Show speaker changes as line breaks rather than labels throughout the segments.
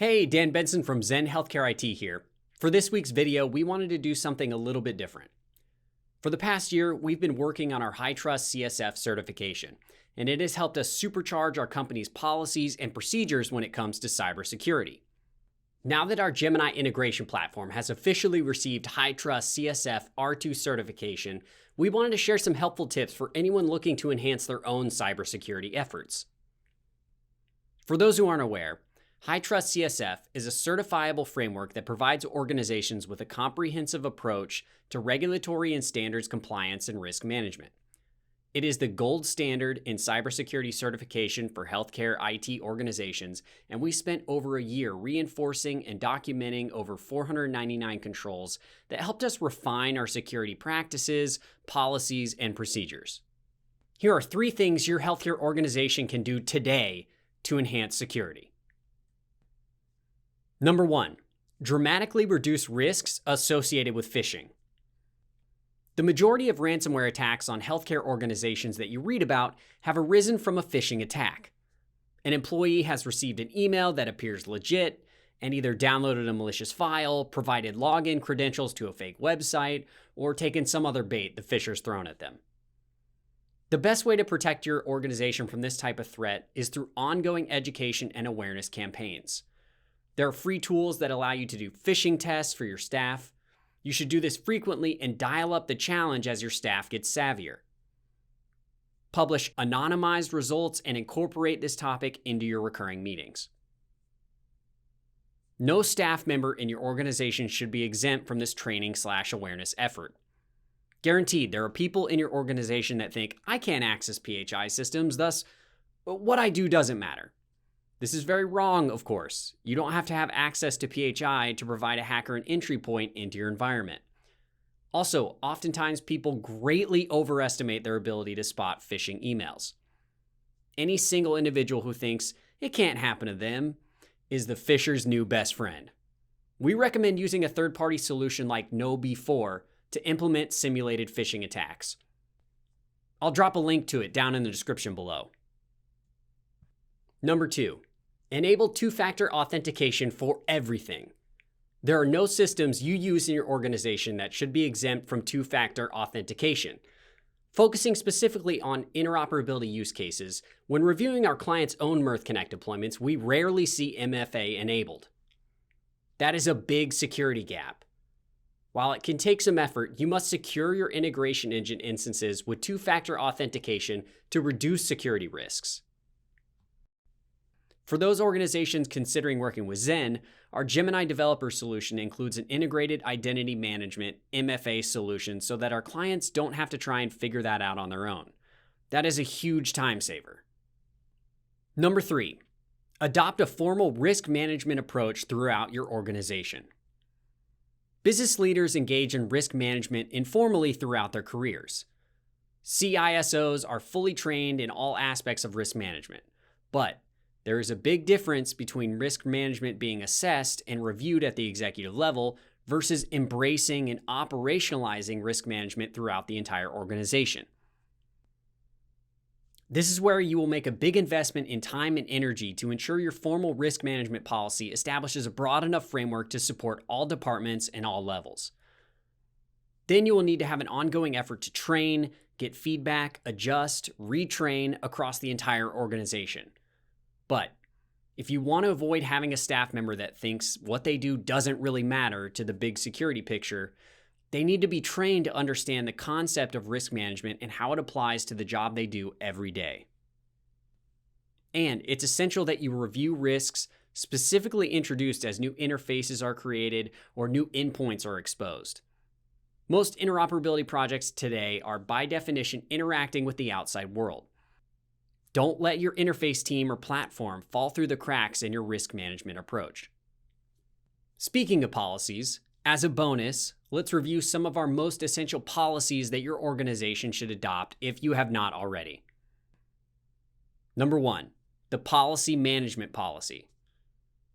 Hey, Dan Benson from Zen Healthcare IT here. For this week's video, we wanted to do something a little bit different. For the past year, we've been working on our HITRUST CSF certification, and it has helped us supercharge our company's policies and procedures when it comes to cybersecurity. Now that our Gemini Integration Platform has officially received HITRUST CSF R2 certification, we wanted to share some helpful tips for anyone looking to enhance their own cybersecurity efforts. For those who aren't aware, HITRUST CSF is a certifiable framework that provides organizations with a comprehensive approach to regulatory and standards compliance and risk management. It is the gold standard in cybersecurity certification for healthcare IT organizations, and we spent over a year reinforcing and documenting over 499 controls that helped us refine our security practices, policies, and procedures. Here are 3 things your healthcare organization can do today to enhance security. Number 1, dramatically reduce risks associated with phishing. The majority of ransomware attacks on healthcare organizations that you read about have arisen from a phishing attack. An employee has received an email that appears legit and either downloaded a malicious file, provided login credentials to a fake website, or taken some other bait the fisher's thrown at them. The best way to protect your organization from this type of threat is through ongoing education and awareness campaigns. There are free tools that allow you to do phishing tests for your staff. You should do this frequently and dial up the challenge as your staff gets savvier. Publish anonymized results and incorporate this topic into your recurring meetings. No staff member in your organization should be exempt from this training/awareness effort. Guaranteed, there are people in your organization that think, I can't access PHI systems, thus what I do doesn't matter. This is very wrong, of course. You don't have to have access to PHI to provide a hacker an entry point into your environment. Also, oftentimes people greatly overestimate their ability to spot phishing emails. Any single individual who thinks it can't happen to them is the fisher's new best friend. We recommend using a third-party solution like KnowBe4 to implement simulated phishing attacks. I'll drop a link to it down in the description below. Number 2. Enable two-factor authentication for everything. There are no systems you use in your organization that should be exempt from two-factor authentication. Focusing specifically on interoperability use cases, when reviewing our clients' own Mirth Connect deployments, we rarely see MFA enabled. That is a big security gap. While it can take some effort, you must secure your integration engine instances with two-factor authentication to reduce security risks. For those organizations considering working with Zen, our Gemini developer solution includes an integrated identity management MFA solution so that our clients don't have to try and figure that out on their own. That is a huge time saver. Number 3, adopt a formal risk management approach throughout your organization. Business leaders engage in risk management informally throughout their careers. CISOs are fully trained in all aspects of risk management, but there is a big difference between risk management being assessed and reviewed at the executive level versus embracing and operationalizing risk management throughout the entire organization. This is where you will make a big investment in time and energy to ensure your formal risk management policy establishes a broad enough framework to support all departments and all levels. Then you will need to have an ongoing effort to train, get feedback, adjust, retrain across the entire organization. But if you want to avoid having a staff member that thinks what they do doesn't really matter to the big security picture, they need to be trained to understand the concept of risk management and how it applies to the job they do every day. And it's essential that you review risks specifically introduced as new interfaces are created or new endpoints are exposed. Most interoperability projects today are by definition interacting with the outside world. Don't let your interface team or platform fall through the cracks in your risk management approach. Speaking of policies, as a bonus, let's review some of our most essential policies that your organization should adopt if you have not already. Number 1, the policy management policy.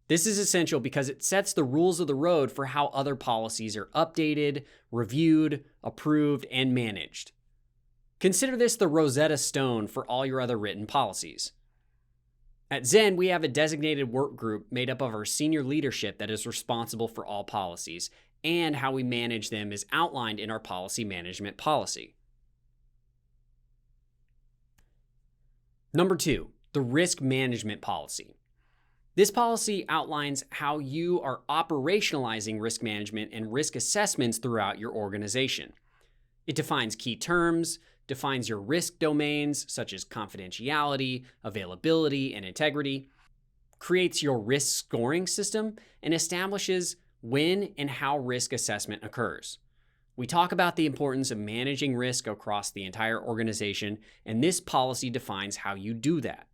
This is essential because it sets the rules of the road for how other policies are updated, reviewed, approved, and managed. Consider this the Rosetta Stone for all your other written policies. At Zen, we have a designated work group made up of our senior leadership that is responsible for all policies, and how we manage them is outlined in our policy management policy. Number 2, the risk management policy. This policy outlines how you are operationalizing risk management and risk assessments throughout your organization. It defines key terms, defines your risk domains such as confidentiality, availability, and integrity, creates your risk scoring system, and establishes when and how risk assessment occurs. We talk about the importance of managing risk across the entire organization, and this policy defines how you do that.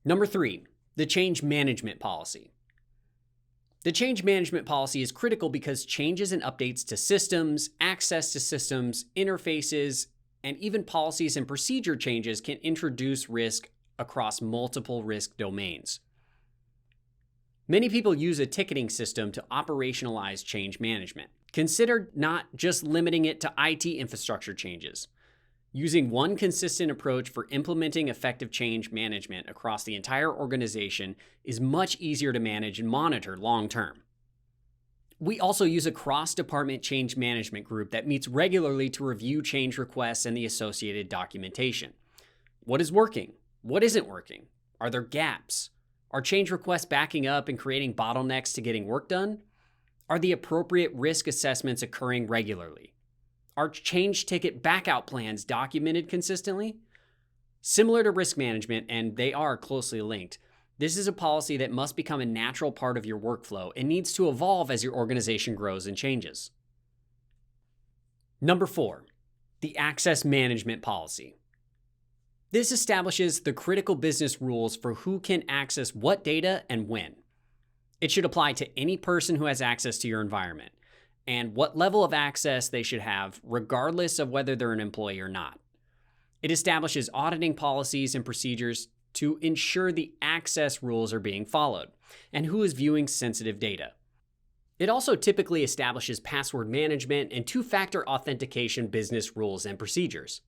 Number 3, the change management policy. The change management policy is critical because changes and updates to systems, access to systems, interfaces, and even policies and procedure changes can introduce risk across multiple risk domains. Many people use a ticketing system to operationalize change management. Consider not just limiting it to IT infrastructure changes. Using one consistent approach for implementing effective change management across the entire organization is much easier to manage and monitor long term. We also use a cross-department change management group that meets regularly to review change requests and the associated documentation. What is working? What isn't working? Are there gaps? Are change requests backing up and creating bottlenecks to getting work done? Are the appropriate risk assessments occurring regularly? Are change ticket backout plans documented consistently? Similar to risk management, and they are closely linked, this is a policy that must become a natural part of your workflow and needs to evolve as your organization grows and changes. Number 4, the access management policy. This establishes the critical business rules for who can access what data and when. It should apply to any person who has access to your environment, and what level of access they should have, regardless of whether they're an employee or not. It establishes auditing policies and procedures to ensure the access rules are being followed, and who is viewing sensitive data. It also typically establishes password management and two-factor authentication business rules and procedures.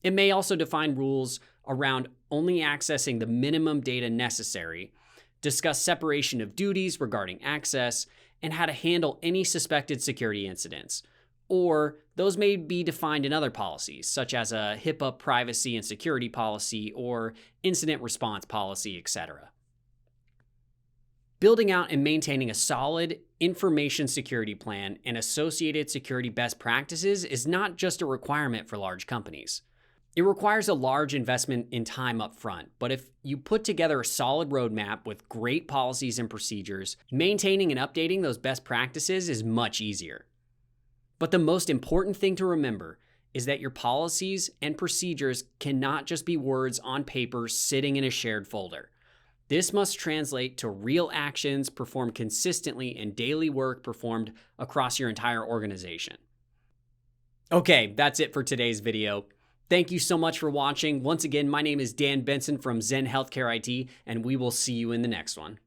It may also define rules around only accessing the minimum data necessary, discuss separation of duties regarding access, and how to handle any suspected security incidents. Or those may be defined in other policies, such as a HIPAA privacy and security policy or incident response policy, etc. Building out and maintaining a solid information security plan and associated security best practices is not just a requirement for large companies. It requires a large investment in time up front, but if you put together a solid roadmap with great policies and procedures, maintaining and updating those best practices is much easier. But the most important thing to remember is that your policies and procedures cannot just be words on paper sitting in a shared folder. This must translate to real actions performed consistently and daily work performed across your entire organization. Okay, that's it for today's video. Thank you so much for watching. Once again, my name is Dan Benson from Zen Healthcare IT, and we will see you in the next one.